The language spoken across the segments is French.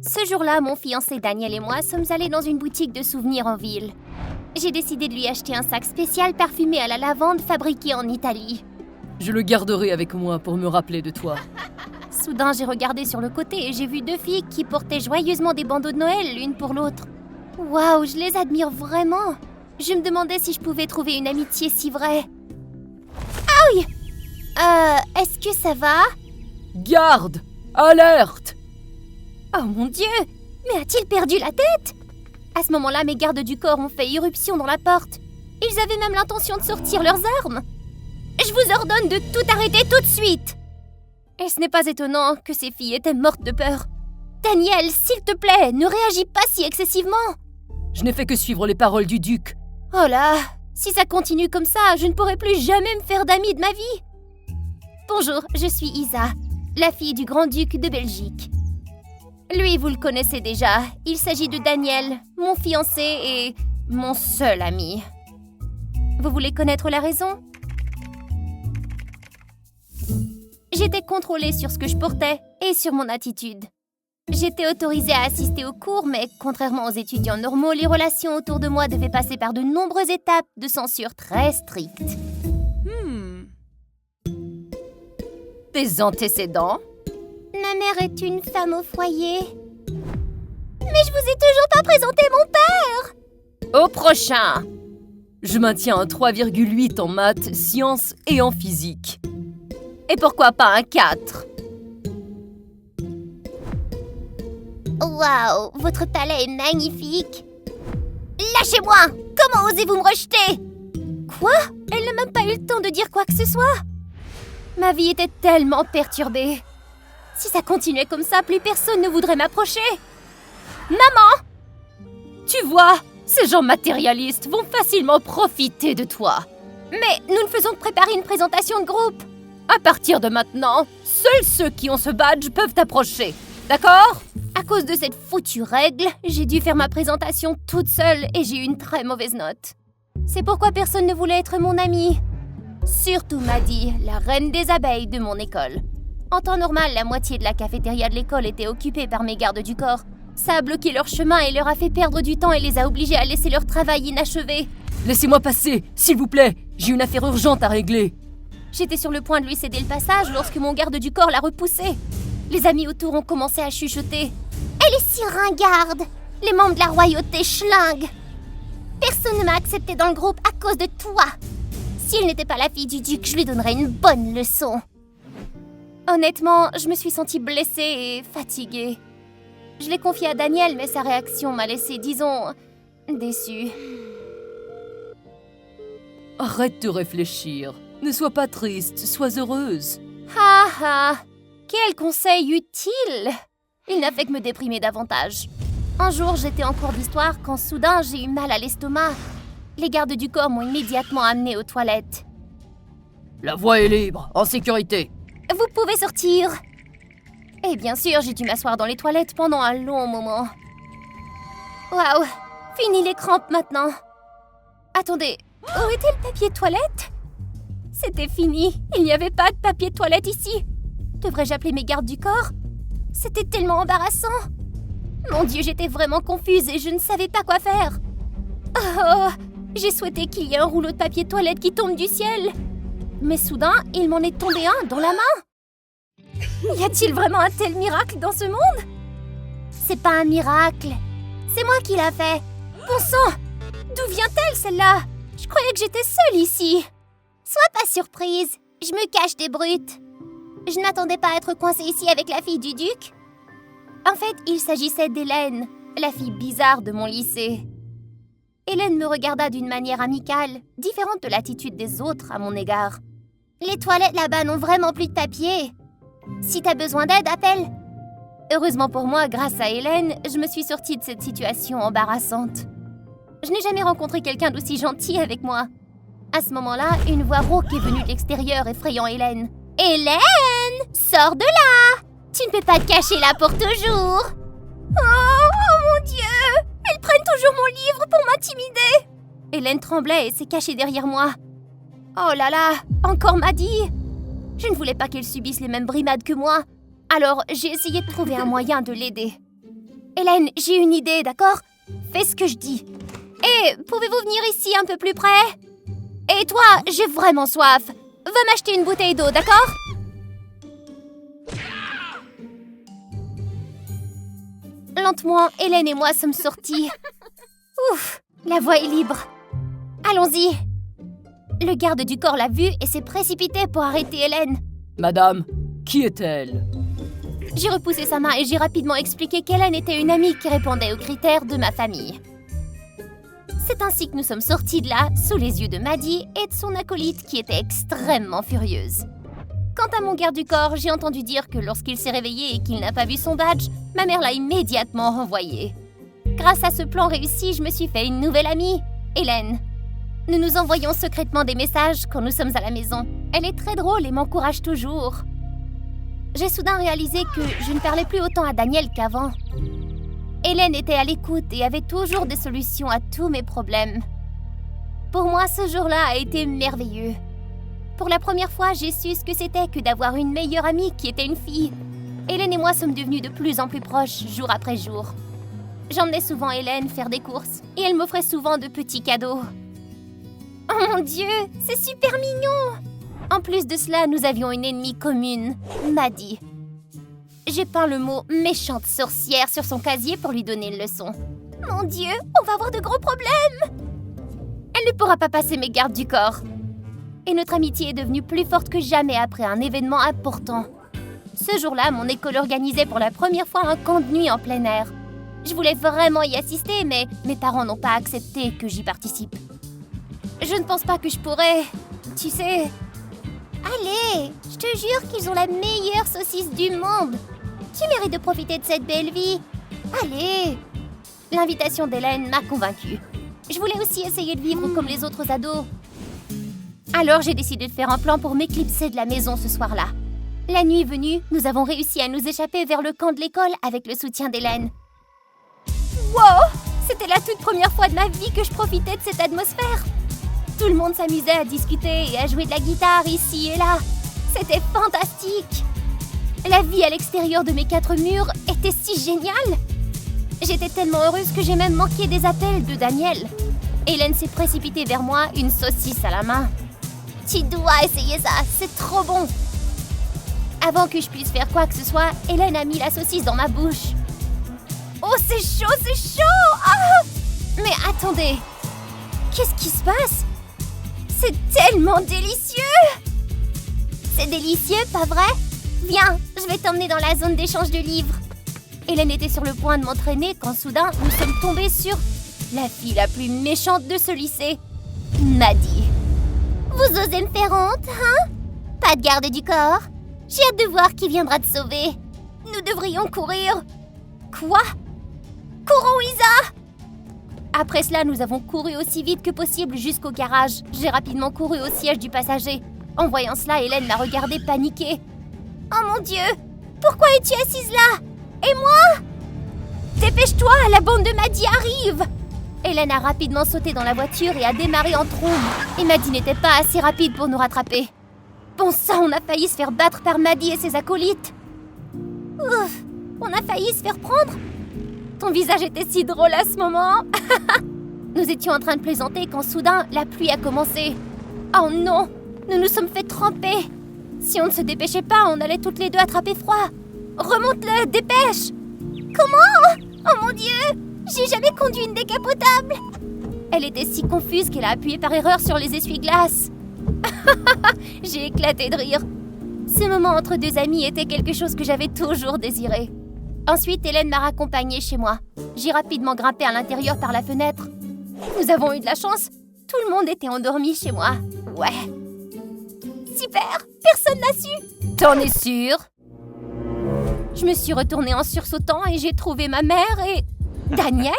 Ce jour-là, mon fiancé Daniel et moi sommes allés dans une boutique de souvenirs en ville. J'ai décidé de lui acheter un sac spécial parfumé à la lavande fabriqué en Italie. Je le garderai avec moi pour me rappeler de toi. Soudain, j'ai regardé sur le côté et j'ai vu deux filles qui portaient joyeusement des bandeaux de Noël l'une pour l'autre. Waouh, je les admire vraiment. Je me demandais si je pouvais trouver une amitié si vraie. Aïe! Est-ce que ça va? Garde! Alerte! Oh mon Dieu! Mais a-t-il perdu la tête? À ce moment-là, mes gardes du corps ont fait irruption dans la porte. Ils avaient même l'intention de sortir leurs armes. Je vous ordonne de tout arrêter tout de suite! Et ce n'est pas étonnant que ces filles étaient mortes de peur. Daniel, s'il te plaît, ne réagis pas si excessivement! Je n'ai fait que suivre les paroles du duc. Oh là! Si ça continue comme ça, je ne pourrai plus jamais me faire d'amis de ma vie! Bonjour, je suis Isa, la fille du grand-duc de Belgique. Lui, vous le connaissez déjà, il s'agit de Daniel, mon fiancé et mon seul ami. Vous voulez connaître la raison? J'étais contrôlée sur ce que je portais et sur mon attitude. J'étais autorisée à assister aux cours, mais contrairement aux étudiants normaux, les relations autour de moi devaient passer par de nombreuses étapes de censure très strictes. Tes antécédents? Ma mère est une femme au foyer. Mais je vous ai toujours pas présenté mon père! Au prochain! Je maintiens un 3,8 en maths, sciences et en physique. Et pourquoi pas un 4? Waouh, votre palais est magnifique! Lâchez-moi! Comment osez-vous me rejeter? Quoi? Elle n'a même pas eu le temps de dire quoi que ce soit! Ma vie était tellement perturbée. Si ça continuait comme ça, plus personne ne voudrait m'approcher. Maman! Tu vois, ces gens matérialistes vont facilement profiter de toi. Mais nous ne faisons que préparer une présentation de groupe. À partir de maintenant, seuls ceux qui ont ce badge peuvent t'approcher. D'accord? À cause de cette foutue règle, j'ai dû faire ma présentation toute seule et j'ai eu une très mauvaise note. C'est pourquoi personne ne voulait être mon amie. Surtout Maddy, la reine des abeilles de mon école. En temps normal, la moitié de la cafétéria de l'école était occupée par mes gardes du corps. Ça a bloqué leur chemin et leur a fait perdre du temps et les a obligés à laisser leur travail inachevé. Laissez-moi passer, s'il vous plaît. J'ai une affaire urgente à régler. J'étais sur le point de lui céder le passage lorsque mon garde du corps l'a repoussé. Les amis autour ont commencé à chuchoter. Elle est si ringarde! Les membres de la royauté schlinguent! Personne ne m'a accepté dans le groupe à cause de toi! S'il n'était pas la fille du duc, je lui donnerais une bonne leçon. Honnêtement, je me suis sentie blessée et fatiguée. Je l'ai confié à Daniel, mais sa réaction m'a laissée, disons, déçue. Arrête de réfléchir. Ne sois pas triste, sois heureuse. Ha ha! Quel conseil utile! Il n'a fait que me déprimer davantage. Un jour, j'étais en cours d'histoire quand soudain j'ai eu mal à l'estomac. Les gardes du corps m'ont immédiatement amenée aux toilettes. La voie est libre, en sécurité. Vous pouvez sortir! Et bien sûr, j'ai dû m'asseoir dans les toilettes pendant un long moment. Waouh! Fini les crampes maintenant. Attendez, où était le papier toilette? C'était fini, il n'y avait pas de papier toilette ici. Devrais-je appeler mes gardes du corps? C'était tellement embarrassant. Mon Dieu, j'étais vraiment confuse et je ne savais pas quoi faire. Oh, j'ai souhaité qu'il y ait un rouleau de papier toilette qui tombe du ciel. Mais soudain, il m'en est tombé un dans la main. Y a-t-il vraiment un tel miracle dans ce monde? C'est pas un miracle. C'est moi qui l'a fait. Bon sang, d'où vient-elle celle-là? Je croyais que j'étais seule ici. Sois pas surprise, je me cache des brutes. Je ne m'attendais pas à être coincée ici avec la fille du duc. En fait, il s'agissait d'Hélène, la fille bizarre de mon lycée. Hélène me regarda d'une manière amicale, différente de l'attitude des autres à mon égard. Les toilettes là-bas n'ont vraiment plus de papier. Si t'as besoin d'aide, appelle. Heureusement pour moi, grâce à Hélène, je me suis sortie de cette situation embarrassante. Je n'ai jamais rencontré quelqu'un d'aussi gentil avec moi. À ce moment-là, une voix rauque est venue de l'extérieur, effrayant Hélène. « Hélène, sors de là! Tu ne peux pas te cacher là pour toujours! » Oh mon Dieu! Elles prennent toujours mon livre pour m'intimider! Hélène tremblait et s'est cachée derrière moi. Oh là là, encore Maddy! Je ne voulais pas qu'elle subisse les mêmes brimades que moi, alors j'ai essayé de trouver un moyen de l'aider. Hélène, j'ai une idée, d'accord? Fais ce que je dis. Et pouvez-vous venir ici un peu plus près? Et toi, j'ai vraiment soif. Va m'acheter une bouteille d'eau, d'accord? Lentement, Hélène et moi sommes sortis. Ouf, la voie est libre. Allons-y. Le garde du corps l'a vue et s'est précipité pour arrêter Hélène. Madame, qui est-elle? J'ai repoussé sa main et j'ai rapidement expliqué qu'Hélène était une amie qui répondait aux critères de ma famille. C'est ainsi que nous sommes sortis de là, sous les yeux de Maddie et de son acolyte qui était extrêmement furieuse. Quant à mon garde du corps, j'ai entendu dire que lorsqu'il s'est réveillé et qu'il n'a pas vu son badge, ma mère l'a immédiatement renvoyé. Grâce à ce plan réussi, je me suis fait une nouvelle amie, Hélène. Nous nous envoyons secrètement des messages quand nous sommes à la maison. Elle est très drôle et m'encourage toujours. J'ai soudain réalisé que je ne parlais plus autant à Daniel qu'avant. Hélène était à l'écoute et avait toujours des solutions à tous mes problèmes. Pour moi, ce jour-là a été merveilleux. Pour la première fois, j'ai su ce que c'était que d'avoir une meilleure amie qui était une fille. Hélène et moi sommes devenus de plus en plus proches, jour après jour. J'emmenais souvent Hélène faire des courses et elle m'offrait souvent de petits cadeaux. Oh mon Dieu, c'est super mignon! En plus de cela, nous avions une ennemie commune, Maddie. J'ai peint le mot « méchante sorcière » sur son casier pour lui donner une leçon. Mon Dieu, on va avoir de gros problèmes! Elle ne pourra pas passer mes gardes du corps. Et notre amitié est devenue plus forte que jamais après un événement important. Ce jour-là, mon école organisait pour la première fois un camp de nuit en plein air. Je voulais vraiment y assister, mais mes parents n'ont pas accepté que j'y participe. Je ne pense pas que je pourrais... Tu sais... Allez, je te jure qu'ils ont la meilleure saucisse du monde. Tu mérites de profiter de cette belle vie. Allez. L'invitation d'Hélène m'a convaincue. Je voulais aussi essayer de vivre comme les autres ados. Alors j'ai décidé de faire un plan pour m'éclipser de la maison ce soir-là. La nuit venue, nous avons réussi à nous échapper vers le camp de l'école avec le soutien d'Hélène. Wow! C'était la toute première fois de ma vie que je profitais de cette atmosphère. Tout le monde s'amusait à discuter et à jouer de la guitare ici et là. C'était fantastique. La vie à l'extérieur de mes 4 murs était si géniale. J'étais tellement heureuse que j'ai même manqué des appels de Daniel. Hélène s'est précipitée vers moi, une saucisse à la main. Tu dois essayer ça, c'est trop bon. Avant que je puisse faire quoi que ce soit, Hélène a mis la saucisse dans ma bouche. Oh, c'est chaud, c'est chaud! Ah! Mais attendez, qu'est-ce qui se passe? C'est tellement délicieux! C'est délicieux, pas vrai? Viens, je vais t'emmener dans la zone d'échange de livres. Hélène était sur le point de m'entraîner quand soudain nous sommes tombés sur la fille la plus méchante de ce lycée, Maddie. Vous osez me faire honte, hein? Pas de garde du corps. J'ai hâte de voir qui viendra te sauver. Nous devrions courir. Quoi? Courons, Isa! Après cela, nous avons couru aussi vite que possible jusqu'au garage. J'ai rapidement couru au siège du passager. En voyant cela, Hélène m'a regardée paniquée. Oh mon Dieu! Pourquoi es-tu assise là? Et moi? Dépêche-toi, la bande de Maddie arrive! Hélène a rapidement sauté dans la voiture et a démarré en trombe. Et Maddie n'était pas assez rapide pour nous rattraper. Bon sang, on a failli se faire battre par Maddie et ses acolytes. Ouf, on a failli se faire prendre. Ton visage était si drôle à ce moment. Nous étions en train de plaisanter quand soudain, la pluie a commencé. Oh non, nous nous sommes fait tremper. Si on ne se dépêchait pas, on allait toutes les deux attraper froid. Remonte-le, dépêche! Comment? Oh mon Dieu! J'ai jamais conduit une décapotable! Elle était si confuse qu'elle a appuyé par erreur sur les essuie-glaces. J'ai éclaté de rire. Ce moment entre deux amis était quelque chose que j'avais toujours désiré. Ensuite, Hélène m'a raccompagnée chez moi. J'ai rapidement grimpé à l'intérieur par la fenêtre. Nous avons eu de la chance. Tout le monde était endormi chez moi. Ouais. Super! Personne n'a su! T'en es sûre? Je me suis retournée en sursautant et j'ai trouvé ma mère et... Daniel?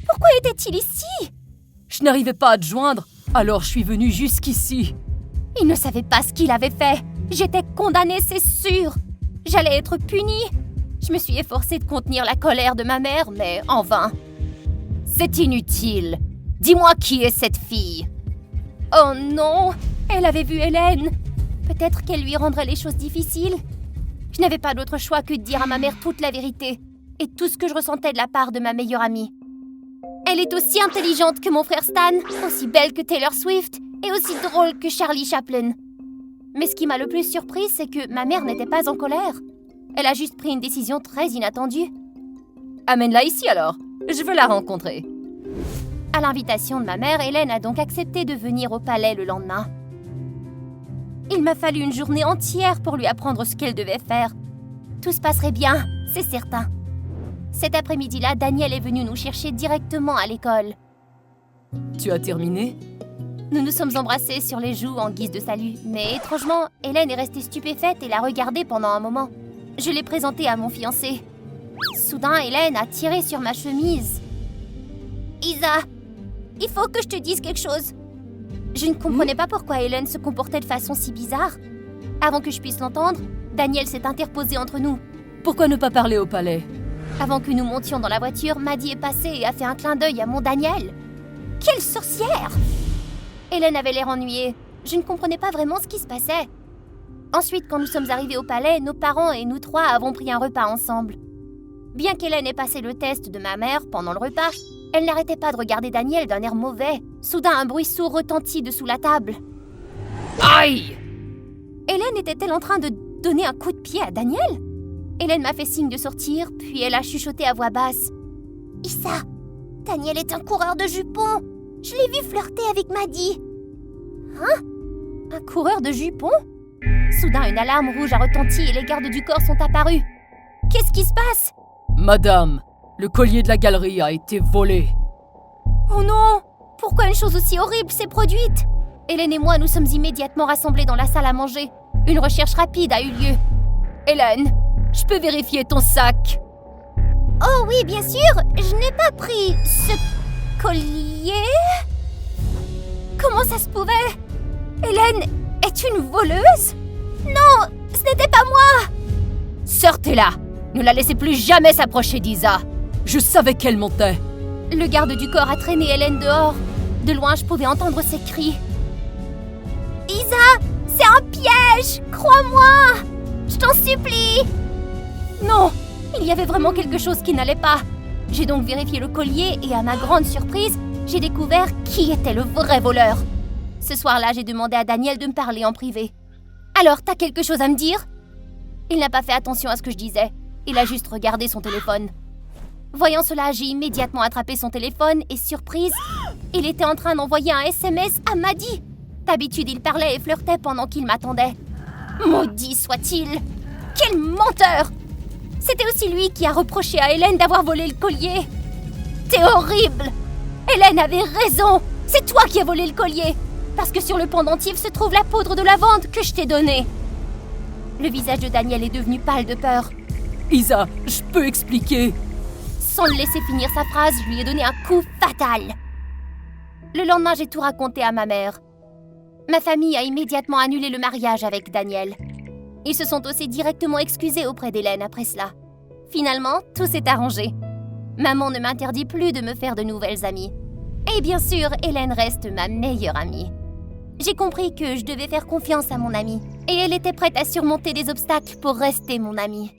Pourquoi était-il ici? Je n'arrivais pas à te joindre, alors je suis venue jusqu'ici. Il ne savait pas ce qu'il avait fait. J'étais condamnée, c'est sûr. J'allais être punie. Je me suis efforcée de contenir la colère de ma mère, mais en vain. C'est inutile. Dis-moi qui est cette fille. Oh non! Elle avait vu Hélène. Peut-être qu'elle lui rendrait les choses difficiles. Je n'avais pas d'autre choix que de dire à ma mère toute la vérité. et tout ce que je ressentais de la part de ma meilleure amie. Elle est aussi intelligente que mon frère Stan, aussi belle que Taylor Swift et aussi drôle que Charlie Chaplin. Mais ce qui m'a le plus surprise, c'est que ma mère n'était pas en colère. Elle a juste pris une décision très inattendue. Amène-la ici alors. Je veux la rencontrer. À l'invitation de ma mère, Hélène a donc accepté de venir au palais le lendemain. Il m'a fallu une journée entière pour lui apprendre ce qu'elle devait faire. Tout se passerait bien, c'est certain. Cet après-midi-là, Daniel est venu nous chercher directement à l'école. Tu as terminé? Nous nous sommes embrassés sur les joues en guise de salut, mais étrangement, Hélène est restée stupéfaite et l'a regardé pendant un moment. Je l'ai présentée à mon fiancé. Soudain, Hélène a tiré sur ma chemise. « Isa, il faut que je te dise quelque chose. » Je ne comprenais pas pourquoi Hélène se comportait de façon si bizarre. Avant que je puisse l'entendre, Daniel s'est interposé entre nous. Pourquoi ne pas parler au palais? Avant que nous montions dans la voiture, Maddie est passée et a fait un clin d'œil à mon Daniel. Quelle sorcière! Hélène avait l'air ennuyée. Je ne comprenais pas vraiment ce qui se passait. Ensuite, quand nous sommes arrivés au palais, nos parents et nous trois avons pris un repas ensemble. Bien qu'Hélène ait passé le test de ma mère pendant le repas, elle n'arrêtait pas de regarder Daniel d'un air mauvais. Soudain, un bruit sourd retentit dessous la table. Aïe! Hélène était-elle en train de donner un coup de pied à Daniel? Hélène m'a fait signe de sortir, puis elle a chuchoté à voix basse. « Issa, Daniel est un coureur de jupons. Je l'ai vu flirter avec Maddie. »« Hein? Un coureur de jupons ?» Soudain, une alarme rouge a retenti et les gardes du corps sont apparus. « Qu'est-ce qui se passe? » Madame, le collier de la galerie a été volé. Oh non! Pourquoi une chose aussi horrible s'est produite? Hélène et moi nous sommes immédiatement rassemblés dans la salle à manger. Une recherche rapide a eu lieu. Hélène, je peux vérifier ton sac? Oh oui, bien sûr! Je n'ai pas pris ce collier? Comment ça se pouvait? Hélène est une voleuse? Non, ce n'était pas moi! Sortez-la! Ne la laissez plus jamais s'approcher d'Isa! Je savais qu'elle montait! Le garde du corps a traîné Hélène dehors. De loin, je pouvais entendre ses cris. Isa, c'est un piège! Crois-moi! Je t'en supplie! Non! Il y avait vraiment quelque chose qui n'allait pas. J'ai donc vérifié le collier et à ma grande surprise, j'ai découvert qui était le vrai voleur. Ce soir-là, j'ai demandé à Daniel de me parler en privé. Alors, t'as quelque chose à me dire? Il n'a pas fait attention à ce que je disais. Il a juste regardé son téléphone. Voyant cela, j'ai immédiatement attrapé son téléphone et surprise, il était en train d'envoyer un SMS à Maddie. D'habitude, il parlait et flirtait pendant qu'il m'attendait. Maudit soit-il! Quel menteur! C'était aussi lui qui a reproché à Hélène d'avoir volé le collier. T'es horrible! Hélène avait raison! C'est toi qui as volé le collier! Parce que sur le pendentif se trouve la poudre de lavande que je t'ai donnée. Le visage de Daniel est devenu pâle de peur. Isa, je peux expliquer. Sans le laisser finir sa phrase, je lui ai donné un coup fatal. Le lendemain, j'ai tout raconté à ma mère. Ma famille a immédiatement annulé le mariage avec Daniel. Ils se sont aussi directement excusés auprès d'Hélène après cela. Finalement, tout s'est arrangé. Maman ne m'interdit plus de me faire de nouvelles amies. Et bien sûr, Hélène reste ma meilleure amie. J'ai compris que je devais faire confiance à mon amie. Et elle était prête à surmonter des obstacles pour rester mon amie.